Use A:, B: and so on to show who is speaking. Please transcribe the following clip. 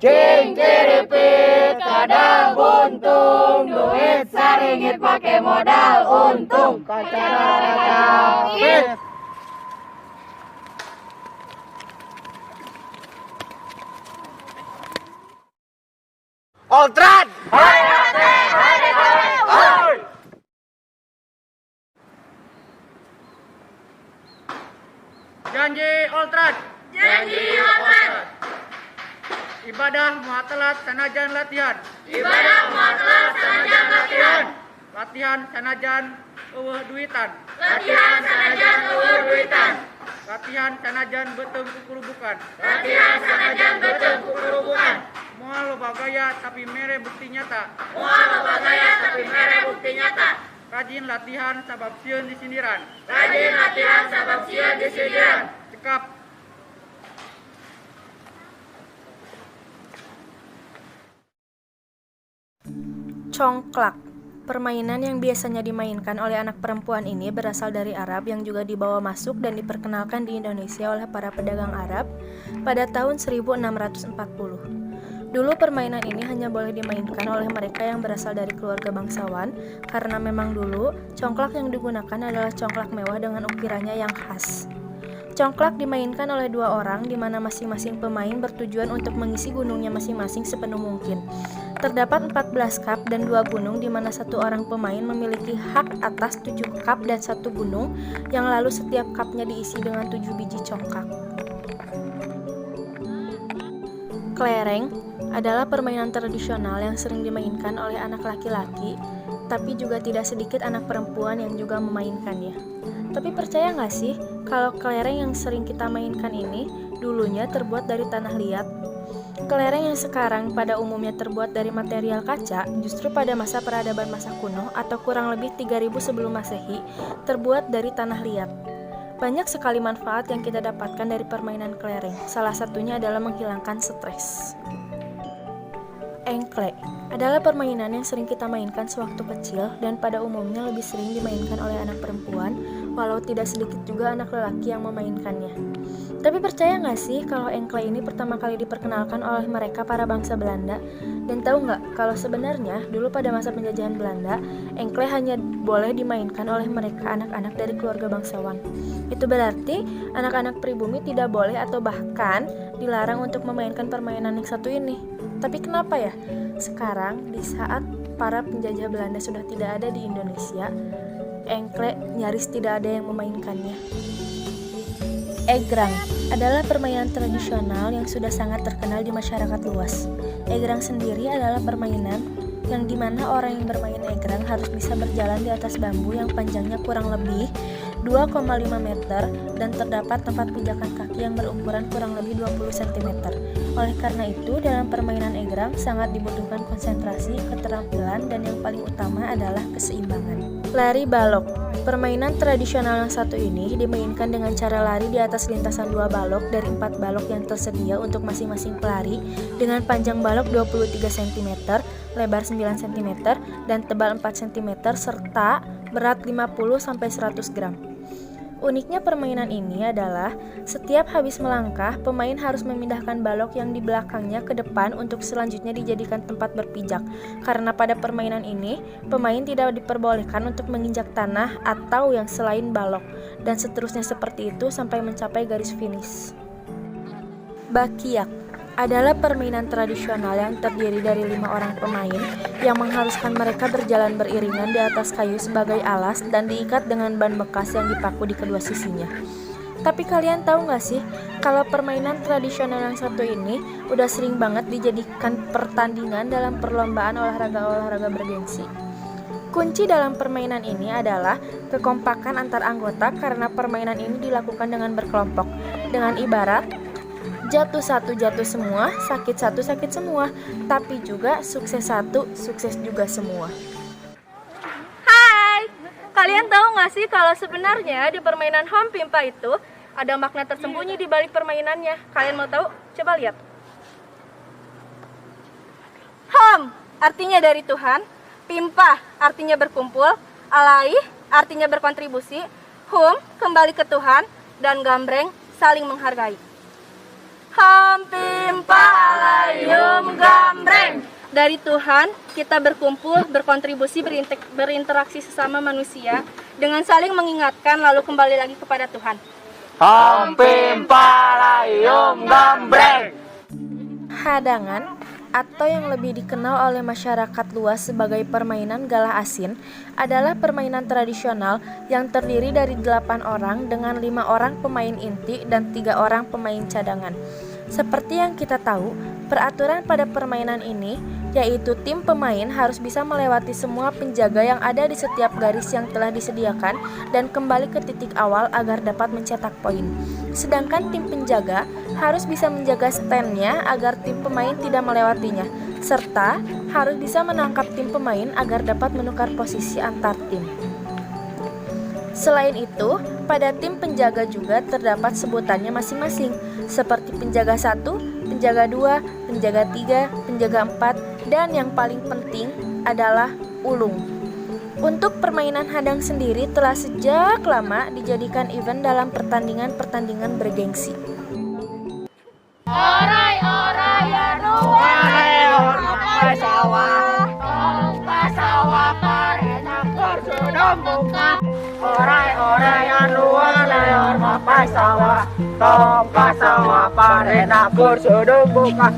A: Cing ciripit kadal buntung, duit saringit pake modal untung. Kaca-kaca. Oltrat! Hai rate, hai rate, hai!
B: Janji Oltrat.
A: Janji Oltrat.
B: Ibadah muatalat sanajan latihan.
A: Ibadah muatalat sanajan latihan.
B: Latihan sanajan eueuh duitan.
A: Latihan sanajan eueuh duitan.
B: Latihan sanajan beuteung kukurubukan.
A: Latihan sanajan beuteung kukurubukan.
B: Moal loba gaya tapi mere bukti nyata.
A: Moal loba gaya tapi mere bukti nyata.
B: Rajin latihan sabab sieun disindiran.
A: Rajin latihan sabab sieun disindiran.
B: Cekap.
C: Congklak. Permainan yang biasanya dimainkan oleh anak perempuan ini berasal dari Arab yang juga dibawa masuk dan diperkenalkan di Indonesia oleh para pedagang Arab pada tahun 1640. Dulu permainan ini hanya boleh dimainkan oleh mereka yang berasal dari keluarga bangsawan karena memang dulu congklak yang digunakan adalah congklak mewah dengan ukirannya yang khas. Congklak dimainkan oleh dua orang di mana masing-masing pemain bertujuan untuk mengisi gunungnya masing-masing sepenuh mungkin. Terdapat 14 cup dan 2 gunung di mana satu orang pemain memiliki hak atas 7 cup dan 1 gunung yang lalu setiap cupnya diisi dengan 7 biji congklak. Kelereng adalah permainan tradisional yang sering dimainkan oleh anak laki-laki, tapi juga tidak sedikit anak perempuan yang juga memainkannya. Tapi percaya nggak sih kalau kelereng yang sering kita mainkan ini dulunya terbuat dari tanah liat? Kelereng yang sekarang pada umumnya terbuat dari material kaca justru pada masa peradaban masa kuno atau kurang lebih 3000 sebelum Masehi terbuat dari tanah liat. Banyak sekali manfaat yang kita dapatkan dari permainan kelereng. Salah satunya adalah menghilangkan stres. Engklek adalah permainan yang sering kita mainkan sewaktu kecil dan pada umumnya lebih sering dimainkan oleh anak perempuan, walau tidak sedikit juga anak lelaki yang memainkannya. Tapi percaya nggak sih kalau engklek ini pertama kali diperkenalkan oleh mereka para bangsa Belanda? Dan tahu nggak kalau sebenarnya dulu pada masa penjajahan Belanda, engklek hanya boleh dimainkan oleh mereka anak-anak dari keluarga bangsawan. Itu berarti anak-anak pribumi tidak boleh atau bahkan dilarang untuk memainkan permainan yang satu ini. Tapi kenapa ya? Sekarang di saat para penjajah Belanda sudah tidak ada di Indonesia, engklek nyaris tidak ada yang memainkannya. Egrang adalah permainan tradisional yang sudah sangat terkenal di masyarakat luas. Egrang sendiri adalah permainan yang dimana orang yang bermain egrang harus bisa berjalan di atas bambu yang panjangnya kurang lebih 2,5 meter dan terdapat tempat pijakan kaki yang berukuran kurang lebih 20 cm. Oleh karena itu, dalam permainan egrang sangat dibutuhkan konsentrasi, keterampilan, dan yang paling utama adalah keseimbangan. Lari balok. Permainan tradisional yang satu ini dimainkan dengan cara lari di atas lintasan 2 balok dari 4 balok yang tersedia untuk masing-masing pelari dengan panjang balok 23 cm, lebar 9 cm, dan tebal 4 cm serta berat 50-100 gram. Uniknya permainan ini adalah setiap habis melangkah, pemain harus memindahkan balok yang di belakangnya ke depan untuk selanjutnya dijadikan tempat berpijak. Karena pada permainan ini, pemain tidak diperbolehkan untuk menginjak tanah atau yang selain balok, dan seterusnya seperti itu sampai mencapai garis finish. Bakiak adalah permainan tradisional yang terdiri dari 5 orang pemain yang mengharuskan mereka berjalan beriringan di atas kayu sebagai alas dan diikat dengan ban bekas yang dipaku di kedua sisinya. Tapi kalian tahu gak sih kalau permainan tradisional yang satu ini udah sering banget dijadikan pertandingan dalam perlombaan olahraga bergengsi. Kunci dalam permainan ini adalah kekompakan antar anggota karena permainan ini dilakukan dengan berkelompok dengan ibarat jatuh satu jatuh semua, sakit satu sakit semua, tapi juga sukses satu sukses juga semua.
D: Hai, kalian tahu nggak sih kalau sebenarnya di permainan Hom Pimpa itu ada makna tersembunyi di balik permainannya? Kalian mau tahu? Coba lihat. Hom artinya dari Tuhan, Pimpa artinya berkumpul, Alaih artinya berkontribusi, Hum kembali ke Tuhan, dan Gambreng saling menghargai. Hampim palayum gambreng. Dari Tuhan, kita berkumpul, berkontribusi, berinteraksi sesama manusia dengan saling mengingatkan lalu kembali lagi kepada Tuhan.
A: Hampim palayum gambreng.
C: Hadangan atau yang lebih dikenal oleh masyarakat luas sebagai permainan galah asin adalah permainan tradisional yang terdiri dari 8 orang dengan 5 orang pemain inti dan 3 orang pemain cadangan. Seperti yang kita tahu, peraturan pada permainan ini yaitu tim pemain harus bisa melewati semua penjaga yang ada di setiap garis yang telah disediakan dan kembali ke titik awal agar dapat mencetak poin. Sedangkan tim penjaga harus bisa menjaga stand-nya agar tim pemain tidak melewatinya, serta harus bisa menangkap tim pemain agar dapat menukar posisi antar tim. Selain itu, pada tim penjaga juga terdapat sebutannya masing-masing, seperti penjaga 1, penjaga 2, penjaga 3, penjaga 4, dan yang paling penting adalah ulung. Untuk permainan hadang sendiri telah sejak lama dijadikan event dalam pertandingan-pertandingan bergengsi.
A: Orai orai anu wae pasawah, pasawah parena kursudom buka. Orai orai anu wae pasawah, pasawah parena kursudom buka.